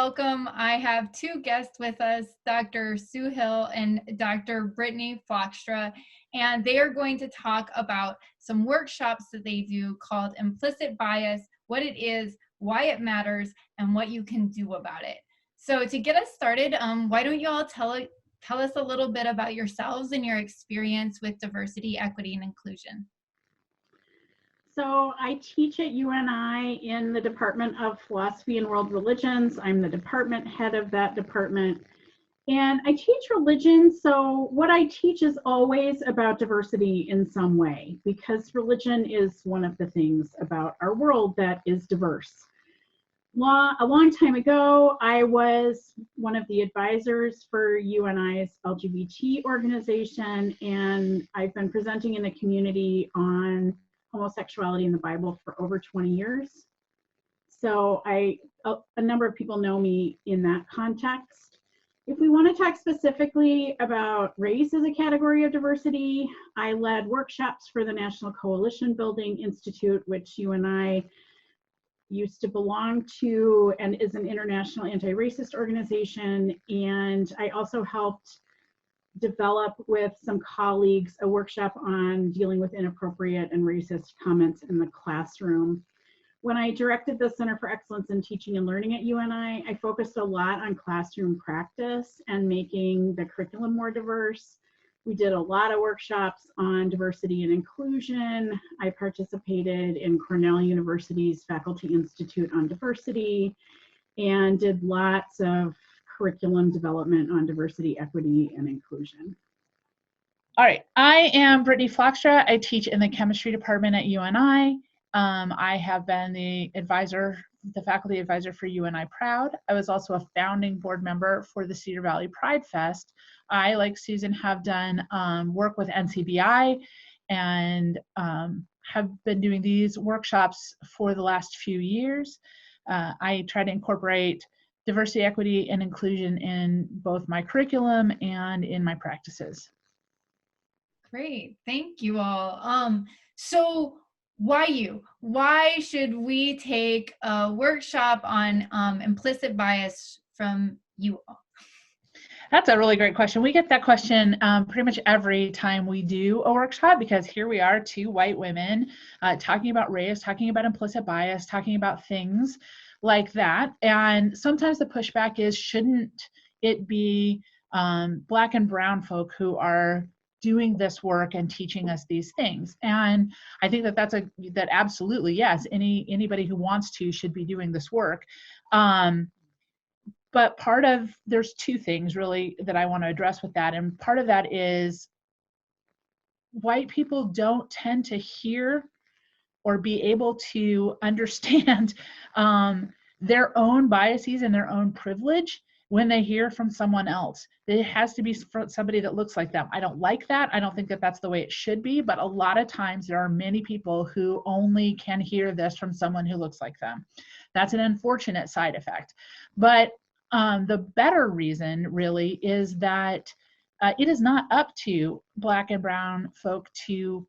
welcome. I have two guests with us, Dr. Sue Hill and Dr. Brittany Flockstra, and they are going to talk about some workshops that they do called Implicit Bias, what it is, why it matters, and what you can do about it. So to get us started, why don't you all tell us a little bit about yourselves and your experience with diversity, equity, and inclusion. So I teach at UNI in the Department of Philosophy and World Religions. I'm the department head of that department. And I teach religion, so what I teach is always about diversity in some way, because religion is one of the things about our world that is diverse. A long time ago, I was one of the advisors for UNI's LGBT organization, and I've been presenting in the community on homosexuality in the Bible for over 20 years. So a number of people know me in that context. If we want to talk specifically about race as a category of diversity, I led workshops for the National Coalition Building Institute, which UNI used to belong to and is an international anti-racist organization. And I also helped develop with some colleagues a workshop on dealing with inappropriate and racist comments in the classroom. When I directed the Center for Excellence in Teaching and Learning at UNI, I focused a lot on classroom practice and making the curriculum more diverse. We did a lot of workshops on diversity and inclusion. I participated in Cornell University's Faculty Institute on Diversity and did lots of curriculum development on diversity, equity, and inclusion. All right, I am Brittany Flockstra. I teach in the chemistry department at UNI. I have been the faculty advisor for UNI Proud. I was also a founding board member for the Cedar Valley Pride Fest. I, like Susan, have done work with NCBI and have been doing these workshops for the last few years. I try to incorporate diversity, equity, and inclusion in both my curriculum and in my practices. Great, thank you all. So why you? Why should we take a workshop on implicit bias from you all? That's a really great question. We get that question pretty much every time we do a workshop, because here we are, two white women talking about race, talking about implicit bias, talking about things like that. And sometimes the pushback is, shouldn't it be Black and brown folk who are doing this work and teaching us these things? And I think that that absolutely, yes, anybody who wants to should be doing this work. But there's two things really that I want to address with that. And part of that is white people don't tend to hear or be able to understand their own biases and their own privilege when they hear from someone else. It has to be somebody that looks like them. I don't like that. I don't think that that's the way it should be, but a lot of times there are many people who only can hear this from someone who looks like them. That's an unfortunate side effect. But the better reason really is that it is not up to Black and brown folk to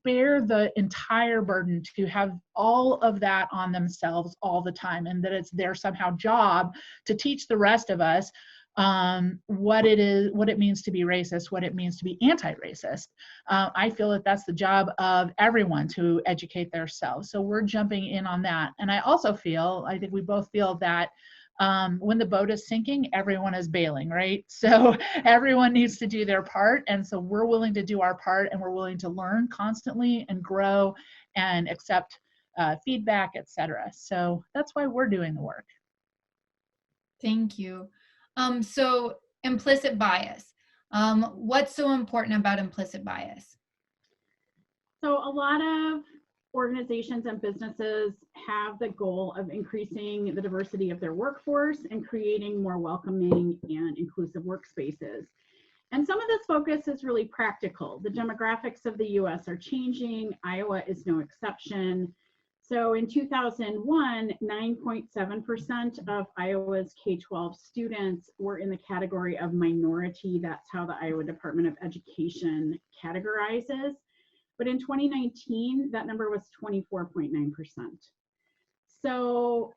bear the entire burden, to have all of that on themselves all the time, and that it's their somehow job to teach the rest of us what it means to be racist, what it means to be anti-racist. I feel that that's the job of everyone, to educate themselves. So we're jumping in on that. And I think we both feel that when the boat is sinking, everyone is bailing, right? So everyone needs to do their part. And so we're willing to do our part, and we're willing to learn constantly and grow and accept feedback, etc. So that's why we're doing the work. Thank you. So implicit bias. What's so important about implicit bias? So a lot of organizations and businesses have the goal of increasing the diversity of their workforce and creating more welcoming and inclusive workspaces. And some of this focus is really practical. The demographics of the US are changing. Iowa is no exception. So in 2001, 9.7% of Iowa's K-12 students were in the category of minority. That's how the Iowa Department of Education categorizes. But in 2019, that number was 24.9%. So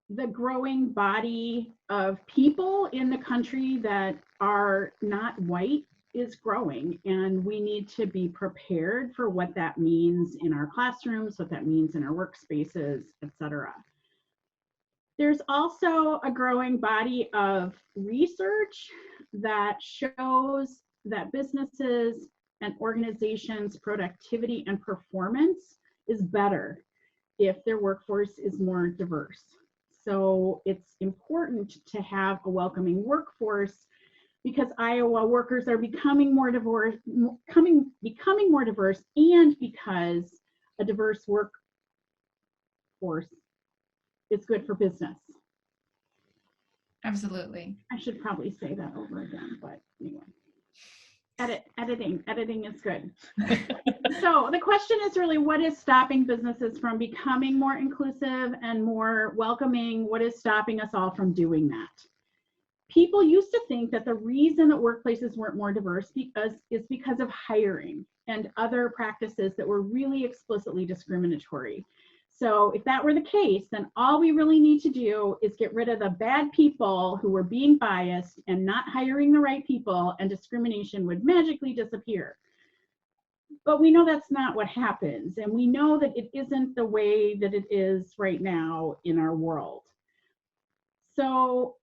the growing body of people in the country that are not white is growing, and we need to be prepared for what that means in our classrooms, what that means in our workspaces, etc. There's also a growing body of research that shows that businesses and organizations' productivity and performance is better if their workforce is more diverse. So it's important to have a welcoming workforce because Iowa workers are becoming more diverse, and because a diverse workforce is good for business. Absolutely. I should probably say that over again, but anyway. Editing is good. So the question is really, what is stopping businesses from becoming more inclusive and more welcoming? What is stopping us all from doing that? People used to think that the reason that workplaces weren't more diverse is because of hiring and other practices that were really explicitly discriminatory. So if that were the case, then all we really need to do is get rid of the bad people who were being biased and not hiring the right people, and discrimination would magically disappear. But we know that's not what happens, and we know that it isn't the way that it is right now in our world. So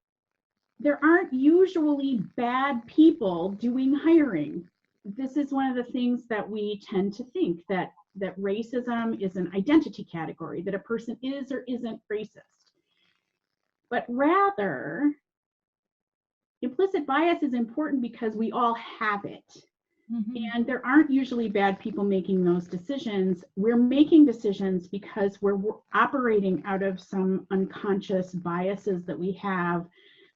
there aren't usually bad people doing hiring. This is one of the things that we tend to think, that racism is an identity category, that a person is or isn't racist. But rather, implicit bias is important because we all have it. Mm-hmm. And there aren't usually bad people making those decisions. We're making decisions because we're operating out of some unconscious biases that we have,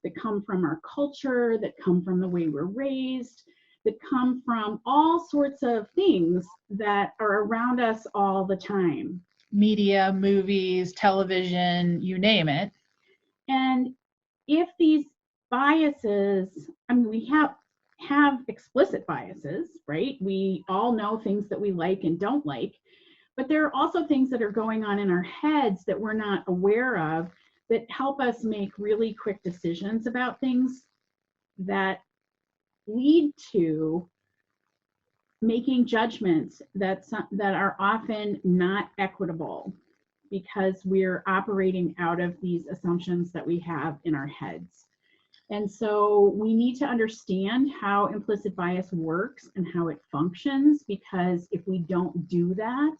that come from our culture, that come from the way we're raised, that come from all sorts of things that are around us all the time. Media, movies, television, you name it. And if these biases, I mean, we have explicit biases, right? We all know things that we like and don't like, but there are also things that are going on in our heads that we're not aware of that help us make really quick decisions about things that lead to making judgments that are often not equitable because we're operating out of these assumptions that we have in our heads. And so we need to understand how implicit bias works and how it functions, because if we don't do that,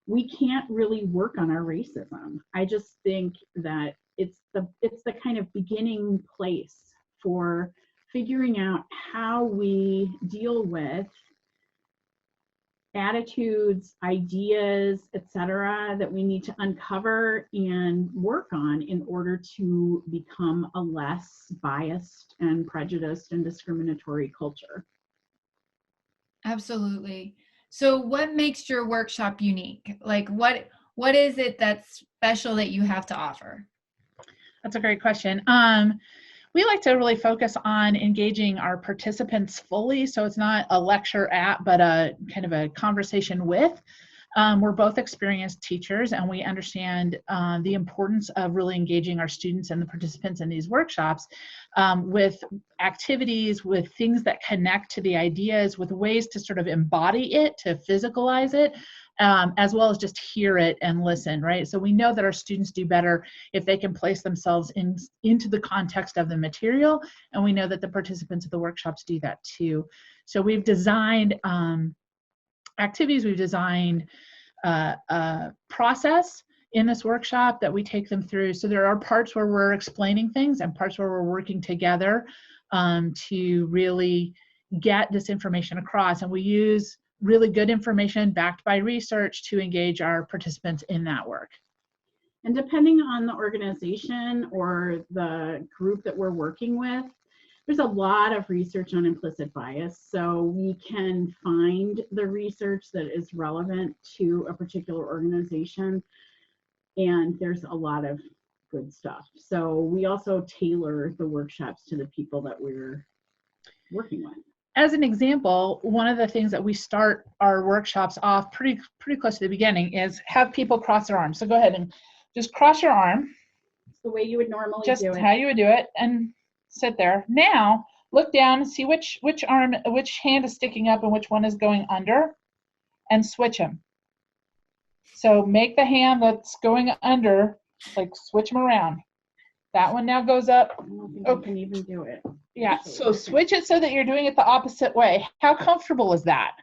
we can't really work on our racism. I just think that it's the kind of beginning place for figuring out how we deal with attitudes, ideas, etc., that we need to uncover and work on in order to become a less biased and prejudiced and discriminatory culture. Absolutely. So what makes your workshop unique? Like what is it that's special that you have to offer? That's a great question. We like to really focus on engaging our participants fully. So it's not a lecture at, but a kind of a conversation with. We're both experienced teachers, and we understand the importance of really engaging our students and the participants in these workshops with activities, with things that connect to the ideas, with ways to sort of embody it, to physicalize it, as well as just hear it and listen, right? So we know that our students do better if they can place themselves into the context of the material, and we know that the participants of the workshops do that too. So we've designed activities, we've designed a process in this workshop that we take them through. So there are parts where we're explaining things and parts where we're working together to really get this information across. And we use really good information backed by research to engage our participants in that work. And depending on the organization or the group that we're working with, there's a lot of research on implicit bias. So we can find the research that is relevant to a particular organization, and there's a lot of good stuff. So we also tailor the workshops to the people that we're working with. As an example, one of the things that we start our workshops off pretty close to the beginning is have people cross their arms. So go ahead and just cross your arm. the way you would normally just do it. how you would do it, and sit there. Now look down and see which hand is sticking up and which one is going under, and switch them. So make the hand that's going under, like switch them around. That one now goes up. I don't think I can even do it. Yeah, so switch it so that you're doing it the opposite way. How comfortable is that?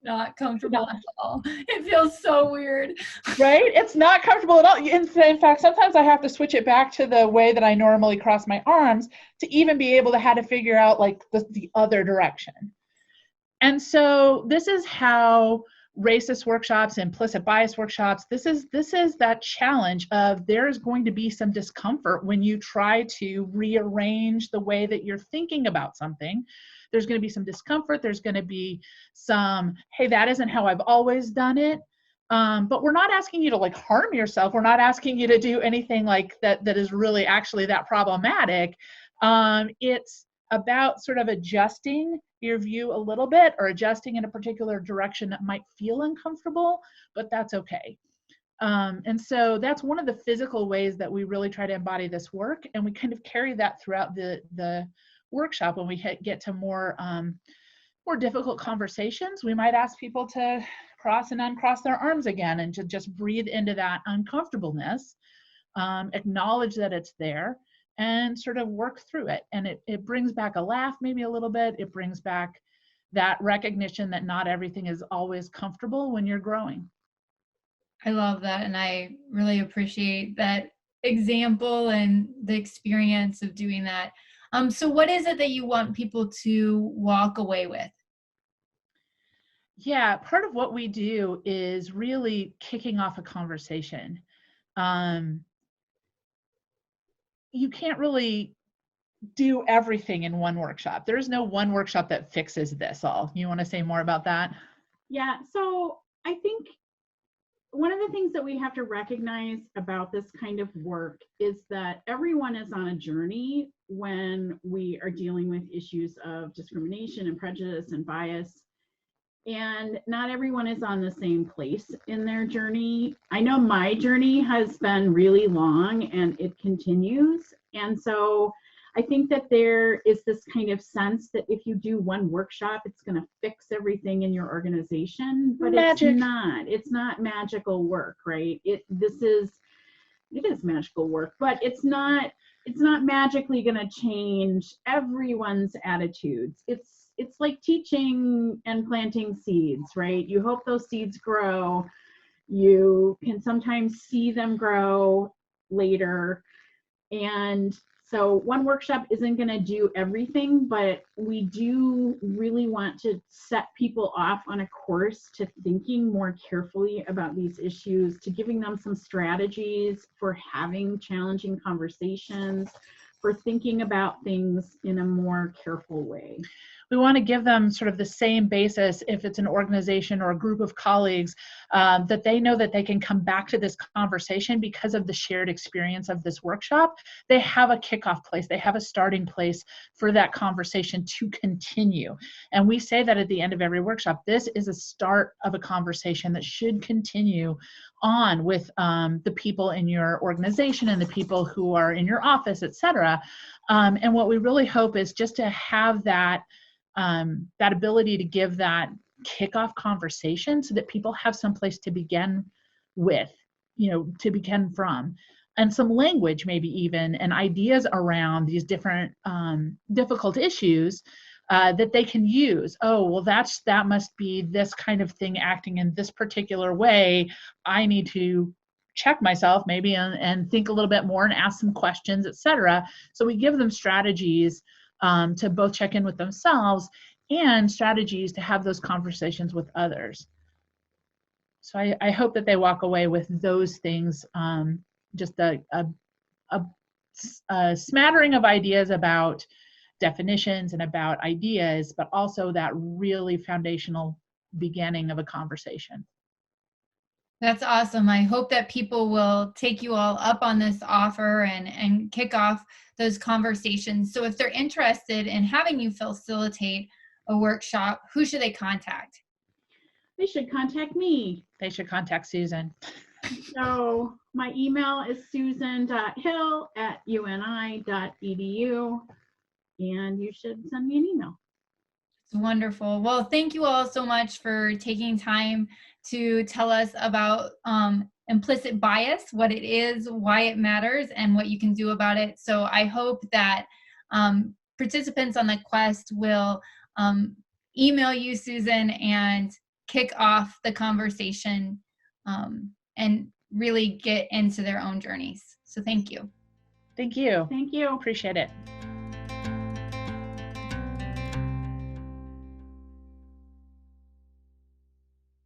Not comfortable at all. It feels so weird. Right? It's not comfortable at all. In fact, sometimes I have to switch it back to the way that I normally cross my arms to even be able to how to figure out like the other direction. And so this is how racist workshops, implicit bias workshops, this is that challenge of there's going to be some discomfort when you try to rearrange the way that you're thinking about something. There's going to be some discomfort. There's going to be some, hey, that isn't how I've always done it. But we're not asking you to like harm yourself. We're not asking you to do anything like that is really actually that problematic. It's about sort of adjusting your view a little bit, or adjusting in a particular direction that might feel uncomfortable, but that's okay. And so that's one of the physical ways that we really try to embody this work, and we kind of carry that throughout the workshop. When we get to more difficult conversations, we might ask people to cross and uncross their arms again, and to just breathe into that uncomfortableness, acknowledge that it's there, and sort of work through it. And it brings back a laugh, maybe a little bit. It brings back that recognition that not everything is always comfortable when you're growing. I love that. And I really appreciate that example and the experience of doing that. So what is it that you want people to walk away with? Yeah, part of what we do is really kicking off a conversation. You can't really do everything in one workshop. There is no one workshop that fixes this all. You want to say more about that? Yeah, so I think one of the things that we have to recognize about this kind of work is that everyone is on a journey when we are dealing with issues of discrimination and prejudice and bias. And not everyone is on the same place in their journey. I know my journey has been really long and it continues. And so I think that there is this kind of sense that if you do one workshop, it's going to fix everything in your organization, but Magic. It's not magical work, right? It is magical work, but it's not magically going to change everyone's attitudes. It's like teaching and planting seeds, right? You hope those seeds grow. You can sometimes see them grow later. And so one workshop isn't going to do everything, but we do really want to set people off on a course to thinking more carefully about these issues, to giving them some strategies for having challenging conversations, for thinking about things in a more careful way. We want to give them sort of the same basis if it's an organization or a group of colleagues, that they know that they can come back to this conversation because of the shared experience of this workshop. They have a kickoff place. They have a starting place for that conversation to continue. And we say that at the end of every workshop, this is a start of a conversation that should continue on with the people in your organization and the people who are in your office, et cetera. And what we really hope is just to have that ability to give that kickoff conversation so that people have some place to begin with, to begin from, and some language maybe even, and ideas around these different difficult issues that they can use. Oh, well, that must be this kind of thing acting in this particular way. I need to check myself maybe and think a little bit more and ask some questions, et cetera. So we give them strategies to both check in with themselves and strategies to have those conversations with others. So I hope that they walk away with those things, just a smattering of ideas about definitions and about ideas, but also that really foundational beginning of a conversation. That's awesome. I hope that people will take you all up on this offer and kick off those conversations. So if they're interested in having you facilitate a workshop, who should they contact? They should contact me. They should contact Susan. So my email is susan.hill@uni.edu, and you should send me an email. It's wonderful. Well, thank you all so much for taking time to tell us about implicit bias, what it is, why it matters, and what you can do about it. So I hope that participants on the quest will email you, Susan, and kick off the conversation and really get into their own journeys. So thank you. Thank you. Thank you. Appreciate it.